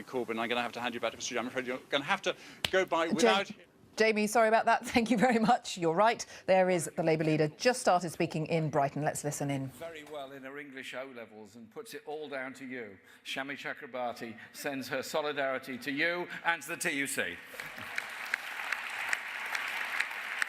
Corbyn, I'm going to have to hand you back to Mr. Chair. I'm afraid you're going to have to go by without... Jamie, sorry about that. Thank you very much. You're right. There is the Labour leader just started speaking in Brighton. Let's listen in. Very well in her English O-levels and puts it all down to you. Shami Chakrabarti sends her solidarity to you and to the TUC.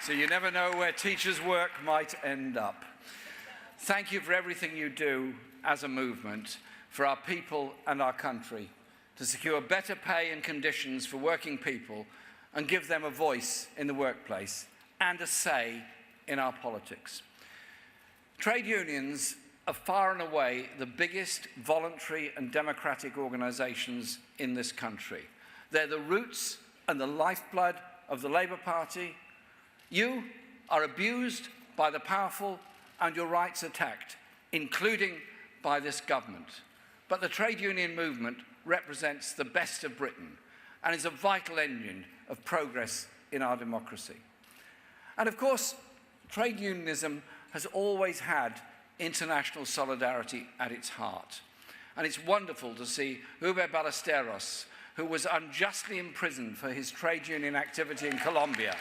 So you never know where teachers' work might end up. Thank you for everything you do as a movement for our people and our country, to secure better pay and conditions for working people and give them a voice in the workplace and a say in our politics. Trade unions are far and away the biggest voluntary and democratic organisations in this country. They're the roots and the lifeblood of the Labour Party. You are abused by the powerful and your rights attacked, including by this government. But the trade union movement represents the best of Britain and is a vital engine of progress in our democracy. And of course, trade unionism has always had international solidarity at its heart. And it's wonderful to see Ube Ballesteros, who was unjustly imprisoned for his trade union activity in Colombia,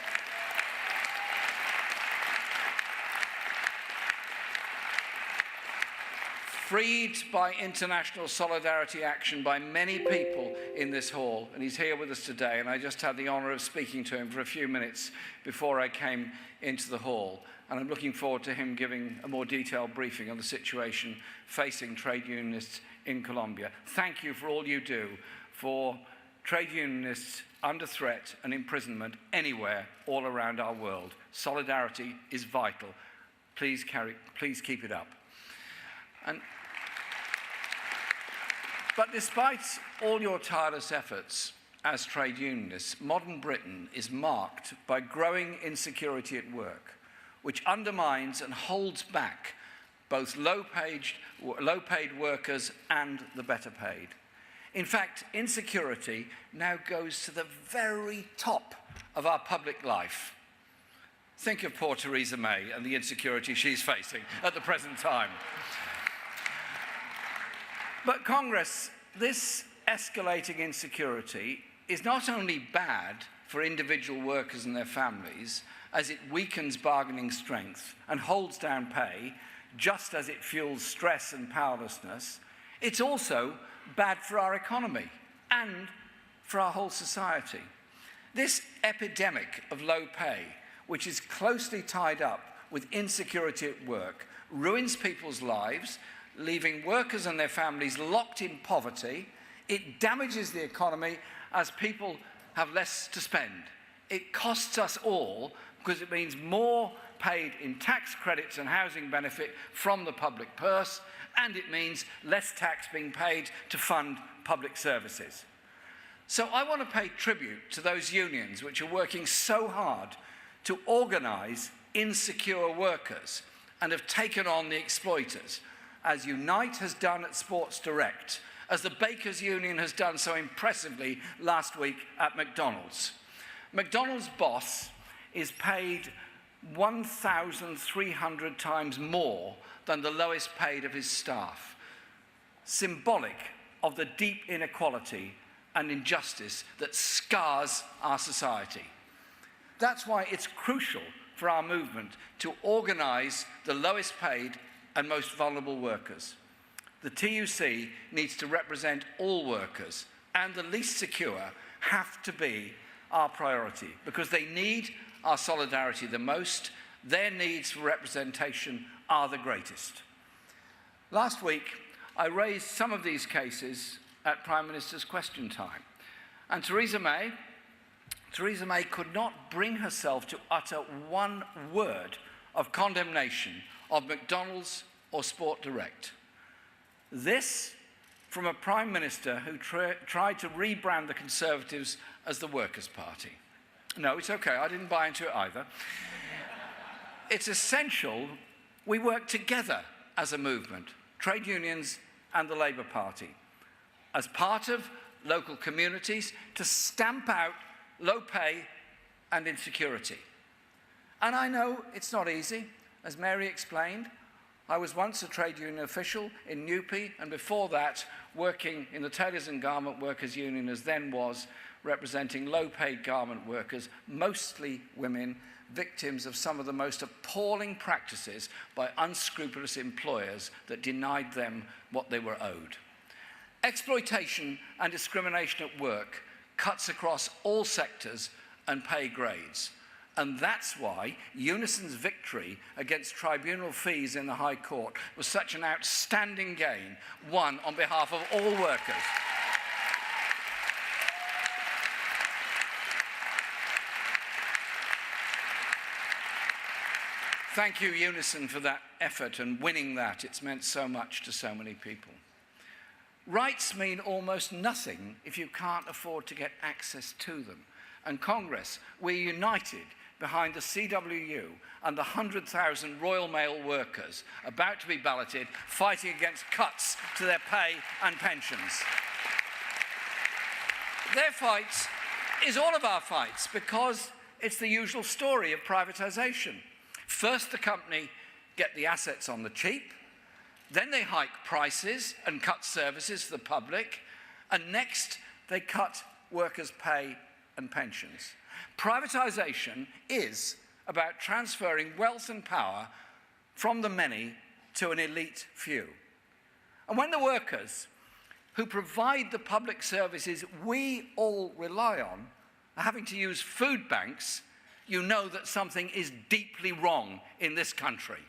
freed by international solidarity action by many people in this hall, and he's here with us today, and I just had the honour of speaking to him for a few minutes before I came into the hall, and I'm looking forward to him giving a more detailed briefing on the situation facing trade unionists in Colombia. Thank you for all you do for trade unionists under threat and imprisonment anywhere all around our world. Solidarity is vital. Please keep it up. But despite all your tireless efforts as trade unionists, modern Britain is marked by growing insecurity at work, which undermines and holds back both low-paid workers and the better paid. In fact, insecurity now goes to the very top of our public life. Think of poor Theresa May and the insecurity she's facing at the present time. But Congress, this escalating insecurity is not only bad for individual workers and their families, as it weakens bargaining strength and holds down pay, just as it fuels stress and powerlessness, it's also bad for our economy and for our whole society. This epidemic of low pay, which is closely tied up with insecurity at work, ruins people's lives, leaving workers and their families locked in poverty. It damages the economy as people have less to spend. It costs us all because it means more paid in tax credits and housing benefit from the public purse, and it means less tax being paid to fund public services. So I want to pay tribute to those unions which are working so hard to organise insecure workers and have taken on the exploiters, as Unite has done at Sports Direct, as the Bakers Union has done so impressively last week at McDonald's. McDonald's boss is paid 1,300 times more than the lowest paid of his staff, symbolic of the deep inequality and injustice that scars our society. That's why it's crucial for our movement to organise the lowest paid and most vulnerable workers. The TUC needs to represent all workers, and the least secure have to be our priority because they need our solidarity the most. Their needs for representation are the greatest. Last week, I raised some of these cases at Prime Minister's Question Time, and Theresa May could not bring herself to utter one word of condemnation of McDonald's or Sport Direct. This from a Prime Minister who tried to rebrand the Conservatives as the Workers' Party. No, it's okay, I didn't buy into it either. It's essential we work together as a movement, trade unions and the Labour Party, as part of local communities to stamp out low pay and insecurity. And I know it's not easy. As Mary explained, I was once a trade union official in Newpie, and before that, working in the Tailors and Garment Workers Union, as then was, representing low-paid garment workers, mostly women, victims of some of the most appalling practices by unscrupulous employers that denied them what they were owed. Exploitation and discrimination at work cuts across all sectors and pay grades. And that's why Unison's victory against tribunal fees in the High Court was such an outstanding gain, won on behalf of all workers. Thank you, Unison, for that effort and winning that. It's meant so much to so many people. Rights mean almost nothing if you can't afford to get access to them. And Congress, we're united behind the CWU and the 100,000 Royal Mail workers about to be balloted, fighting against cuts to their pay and pensions. Their fight is all of our fights because it's the usual story of privatisation. First, the company get the assets on the cheap, then they hike prices and cut services for the public, and next they cut workers' pay and pensions. Privatisation is about transferring wealth and power from the many to an elite few. And when the workers who provide the public services we all rely on are having to use food banks, you know that something is deeply wrong in this country.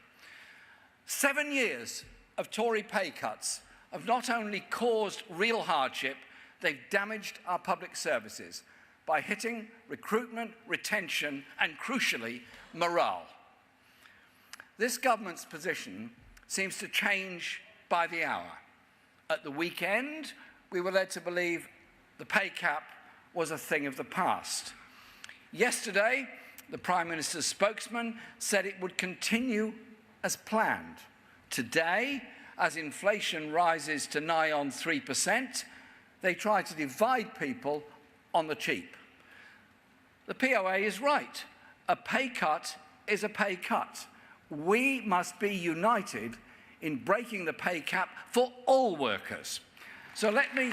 7 years of Tory pay cuts have not only caused real hardship, they've damaged our public services by hitting recruitment, retention, and crucially, morale. This government's position seems to change by the hour. At the weekend, we were led to believe the pay cap was a thing of the past. Yesterday, the Prime Minister's spokesman said it would continue as planned. Today, as inflation rises to nigh on 3%, they try to divide people on the cheap. The POA is right. A pay cut is a pay cut. We must be united in breaking the pay cap for all workers. So let me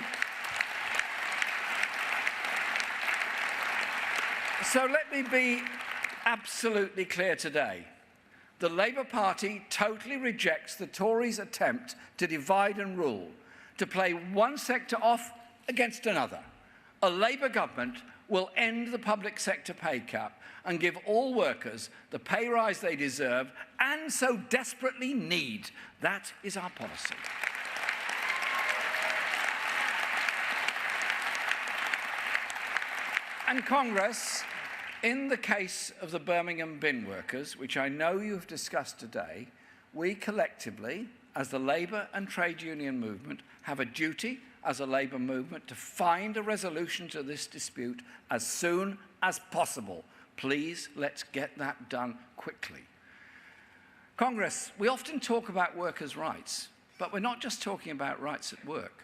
be absolutely clear today. The Labour Party totally rejects the Tories' attempt to divide and rule, to play one sector off against another. A Labour government will end the public sector pay cap and give all workers the pay rise they deserve and so desperately need. That is our policy. And Congress, in the case of the Birmingham bin workers, which I know you've discussed today, we collectively, as the Labour and trade union movement, have a duty as a Labour movement to find a resolution to this dispute as soon as possible. Please, let's get that done quickly. Congress, we often talk about workers' rights, but we're not just talking about rights at work.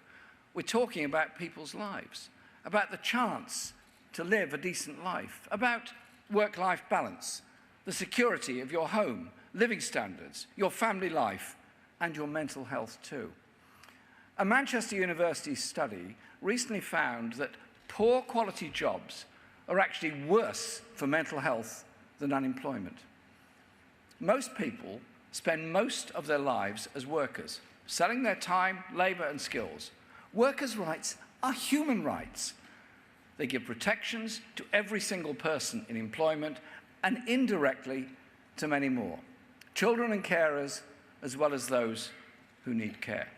We're talking about people's lives, about the chance to live a decent life, about work-life balance, the security of your home, living standards, your family life, and your mental health too. A Manchester University study recently found that poor quality jobs are actually worse for mental health than unemployment. Most people spend most of their lives as workers, selling their time, labour and skills. Workers' rights are human rights. They give protections to every single person in employment and indirectly to many more, children and carers, as well as those who need care.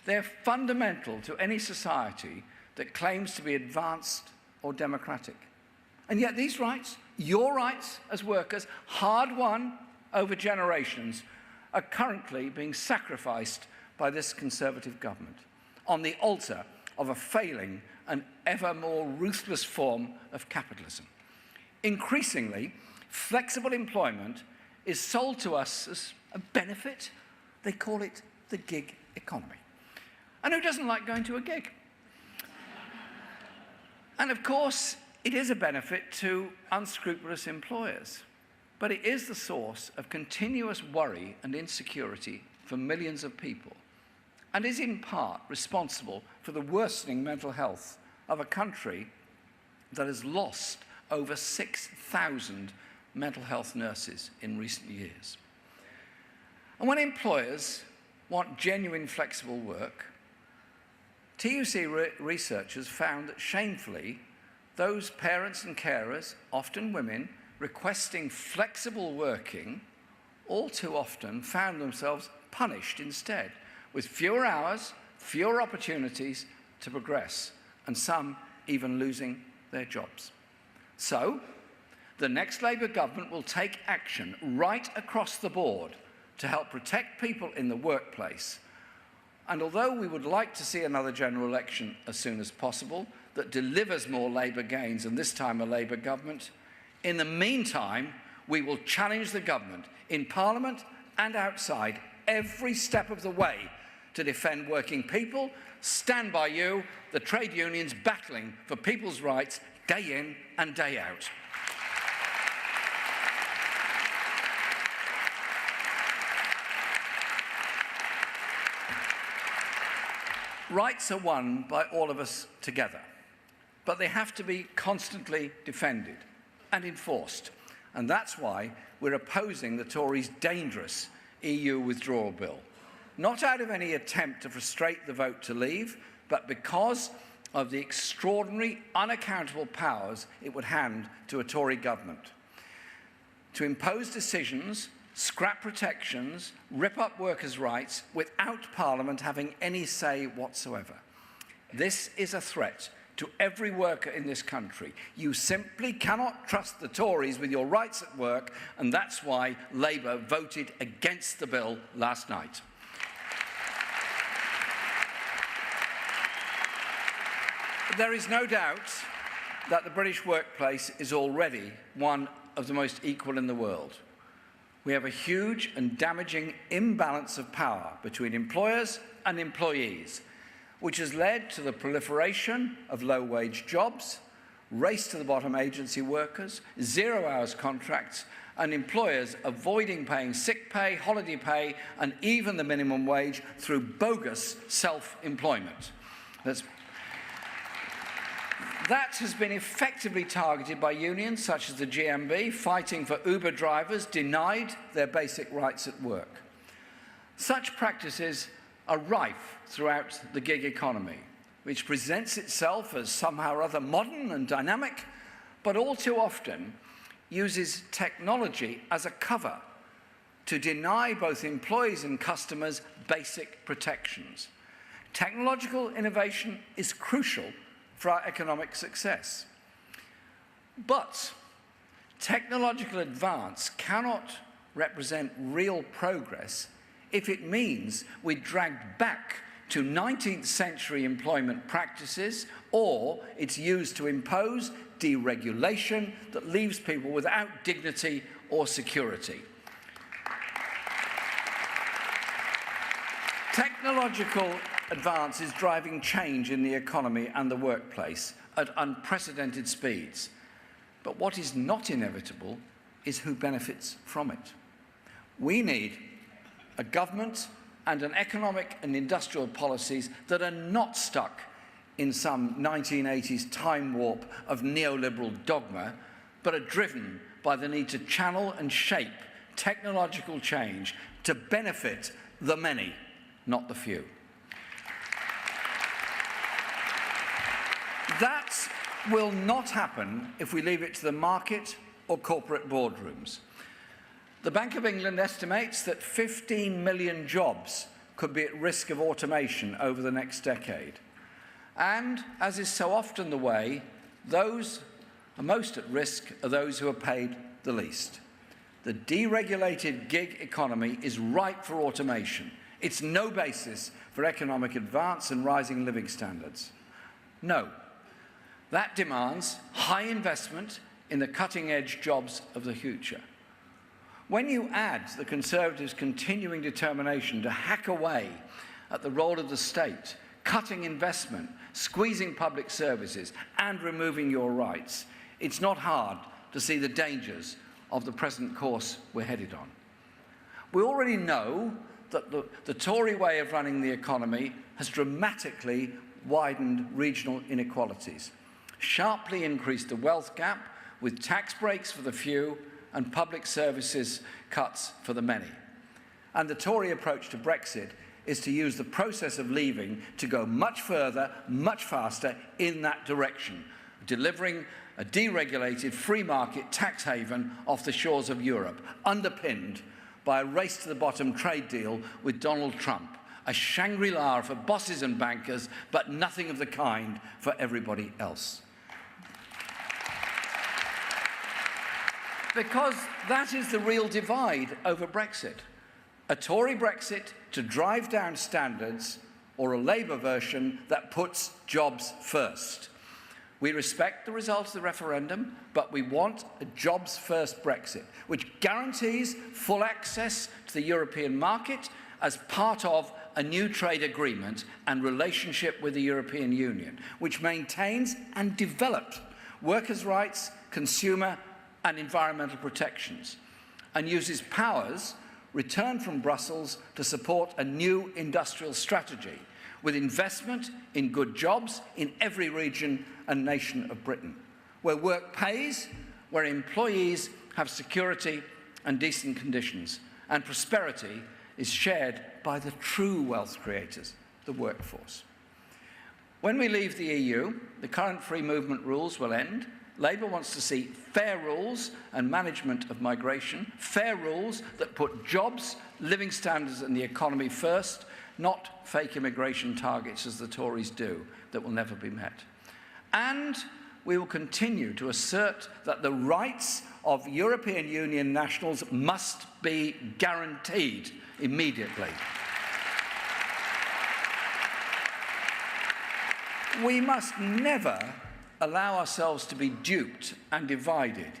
They're fundamental to any society that claims to be advanced or democratic. And yet these rights, your rights as workers, hard-won over generations, are currently being sacrificed by this Conservative government on the altar of a failing and ever more ruthless form of capitalism. Increasingly, flexible employment is sold to us as a benefit. They call it the gig economy. And who doesn't like going to a gig? And of course, it is a benefit to unscrupulous employers, but it is the source of continuous worry and insecurity for millions of people and is in part responsible for the worsening mental health of a country that has lost over 6,000 mental health nurses in recent years. And when employers want genuine flexible work, TUC researchers found that shamefully, those parents and carers, often women, requesting flexible working all too often found themselves punished instead, with fewer hours, fewer opportunities to progress, and some even losing their jobs. So, the next Labour government will take action right across the board to help protect people in the workplace. And although we would like to see another general election as soon as possible that delivers more Labour gains, and this time a Labour government, in the meantime, we will challenge the government in Parliament and outside every step of the way to defend working people, stand by you, the trade unions battling for people's rights day in and day out. Rights are won by all of us together, but they have to be constantly defended and enforced. And that's why we're opposing the Tories' dangerous EU withdrawal bill. Not out of any attempt to frustrate the vote to leave, but because of the extraordinary, unaccountable powers it would hand to a Tory government. To impose decisions, scrap protections, rip up workers' rights without Parliament having any say whatsoever. This is a threat to every worker in this country. You simply cannot trust the Tories with your rights at work, and that's why Labour voted against the bill last night. There is no doubt that the British workplace is already one of the most equal in the world. We have a huge and damaging imbalance of power between employers and employees, which has led to the proliferation of low-wage jobs, race-to-the-bottom agency workers, zero-hours contracts, and employers avoiding paying sick pay, holiday pay, and even the minimum wage through bogus self-employment. That has been effectively targeted by unions such as the GMB, fighting for Uber drivers denied their basic rights at work. Such practices are rife throughout the gig economy, which presents itself as somehow or other modern and dynamic, but all too often uses technology as a cover to deny both employees and customers basic protections. Technological innovation is crucial for our economic success. But technological advance cannot represent real progress if it means we drag back to 19th century employment practices, or it's used to impose deregulation that leaves people without dignity or security. Technological advance is driving change in the economy and the workplace at unprecedented speeds. But what is not inevitable is who benefits from it. We need a government and an economic and industrial policies that are not stuck in some 1980s time warp of neoliberal dogma, but are driven by the need to channel and shape technological change to benefit the many, not the few. That will not happen if we leave it to the market or corporate boardrooms. The Bank of England estimates that 15 million jobs could be at risk of automation over the next decade. And, as is so often the way, those most at risk are those who are paid the least. The deregulated gig economy is ripe for automation. It's no basis for economic advance and rising living standards. No. That demands high investment in the cutting-edge jobs of the future. When you add the Conservatives' continuing determination to hack away at the role of the state, cutting investment, squeezing public services, and removing your rights, it's not hard to see the dangers of the present course we're headed on. We already know that the Tory way of running the economy has dramatically widened regional inequalities, sharply increased the wealth gap with tax breaks for the few and public services cuts for the many. And the Tory approach to Brexit is to use the process of leaving to go much further, much faster in that direction, delivering a deregulated free market tax haven off the shores of Europe, underpinned by a race-to-the-bottom trade deal with Donald Trump, a Shangri-La for bosses and bankers, but nothing of the kind for everybody else. Because that is the real divide over Brexit. A Tory Brexit to drive down standards, or a Labour version that puts jobs first. We respect the result of the referendum, but we want a jobs-first Brexit, which guarantees full access to the European market as part of a new trade agreement and relationship with the European Union, which maintains and develops workers' rights, consumer and environmental protections, and uses powers returned from Brussels to support a new industrial strategy with investment in good jobs in every region and nation of Britain, where work pays, where employees have security and decent conditions, and prosperity is shared by the true wealth creators, the workforce. When we leave the EU, the current free movement rules will end. Labour wants to see fair rules and management of migration, fair rules that put jobs, living standards and the economy first, not fake immigration targets as the Tories do, that will never be met. And we will continue to assert that the rights of European Union nationals must be guaranteed immediately. We must never allow ourselves to be duped and divided.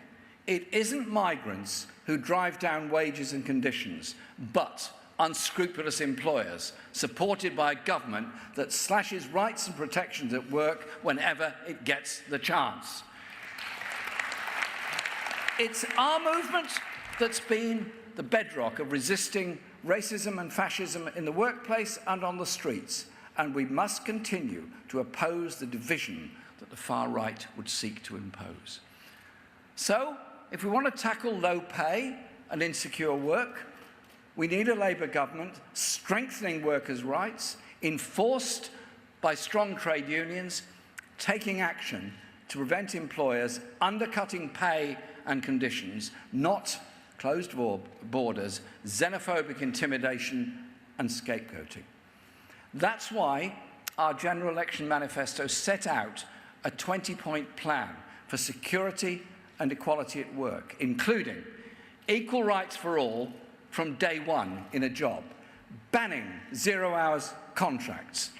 It isn't migrants who drive down wages and conditions, but unscrupulous employers, supported by a government that slashes rights and protections at work whenever it gets the chance. It's our movement that's been the bedrock of resisting racism and fascism in the workplace and on the streets, and we must continue to oppose the division that the far right would seek to impose. So, if we want to tackle low pay and insecure work, we need a Labour government strengthening workers' rights, enforced by strong trade unions, taking action to prevent employers undercutting pay and conditions, not closed borders, xenophobic intimidation and scapegoating. That's why our general election manifesto set out a 20-point plan for security and equality at work, including equal rights for all from day one in a job, banning zero-hours contracts,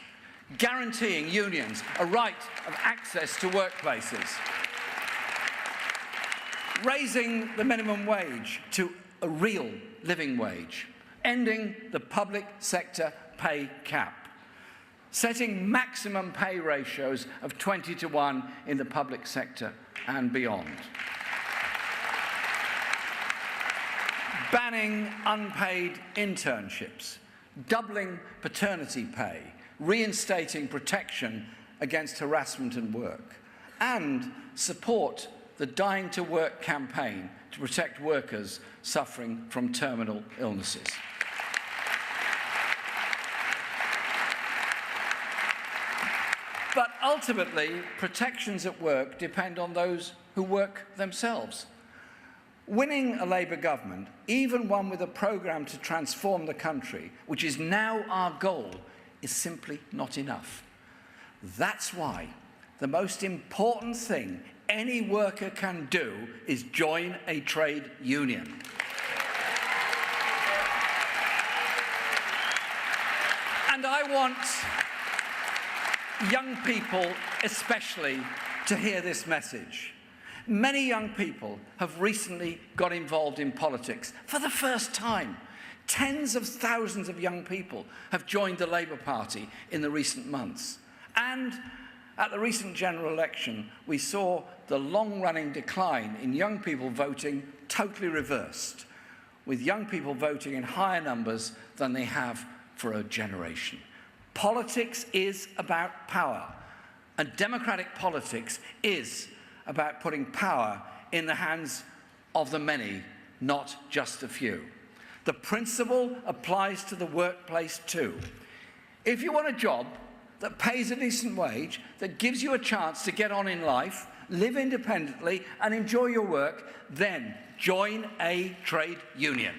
guaranteeing unions a right of access to workplaces, raising the minimum wage to a real living wage, ending the public sector pay cap, setting maximum pay ratios of 20-to-1 in the public sector and beyond, banning unpaid internships, doubling paternity pay, reinstating protection against harassment and work, and support the Dying to Work campaign to protect workers suffering from terminal illnesses. But ultimately, protections at work depend on those who work themselves. Winning a Labour government, even one with a programme to transform the country, which is now our goal, is simply not enough. That's why the most important thing any worker can do is join a trade union. And I want young people especially to hear this message. Many young people have recently got involved in politics for the first time. Tens of thousands of young people have joined the Labour Party in the recent months. And at the recent general election, we saw the long-running decline in young people voting totally reversed, with young people voting in higher numbers than they have for a generation. Politics is about power, and democratic politics is about putting power in the hands of the many, not just a few. The principle applies to the workplace too. If you want a job that pays a decent wage, that gives you a chance to get on in life, live independently and enjoy your work, then join a trade union.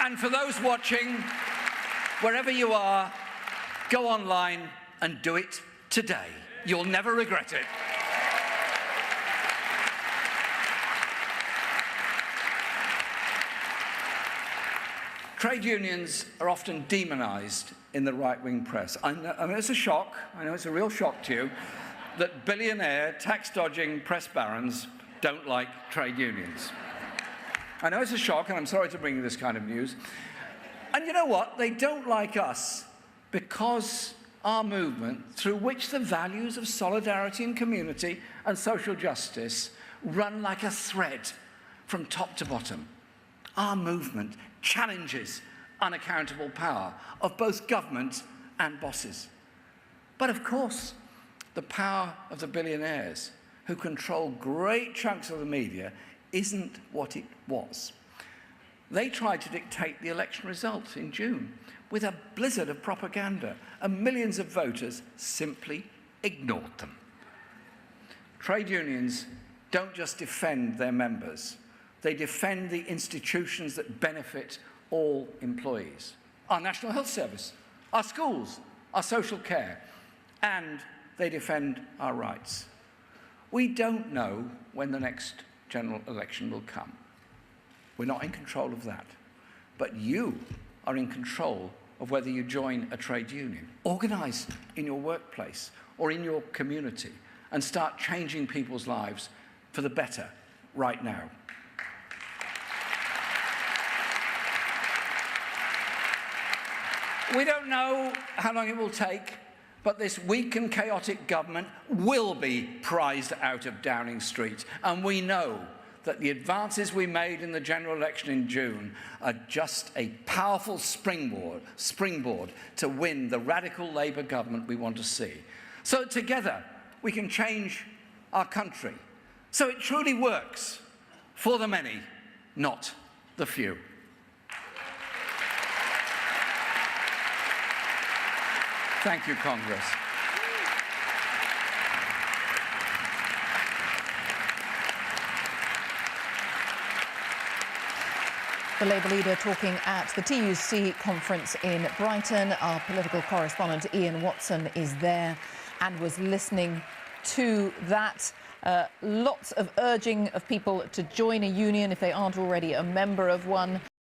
And for those watching, wherever you are, go online and do it today. You'll never regret it. Trade unions are often demonised in the right-wing press. I know it's a shock, I know it's a real shock to you, that billionaire, tax-dodging press barons don't like trade unions. I know it's a shock, and I'm sorry to bring you this kind of news. And you know what? They don't like us because our movement, through which the values of solidarity and community and social justice run like a thread from top to bottom. Our movement challenges unaccountable power of both government and bosses. But of course, the power of the billionaires who control great chunks of the media isn't what it was. They tried to dictate the election result in June with a blizzard of propaganda, and millions of voters simply ignored them. Trade unions don't just defend their members, they defend the institutions that benefit all employees. Our National Health Service, our schools, our social care, and they defend our rights. We don't know when the next general election will come. We're not in control of that. But you are in control of whether you join a trade union. Organise in your workplace or in your community and start changing people's lives for the better right now. We don't know how long it will take, but this weak and chaotic government will be prized out of Downing Street. And we know that the advances we made in the general election in June are just a powerful springboard to win the radical Labour government we want to see. So together we can change our country so it truly works for the many, not the few. Thank you, Congress. The Labour leader talking at the TUC conference in Brighton. Our political correspondent Ian Watson is there and was listening to that. Lots of urging of people to join a union if they aren't already a member of one.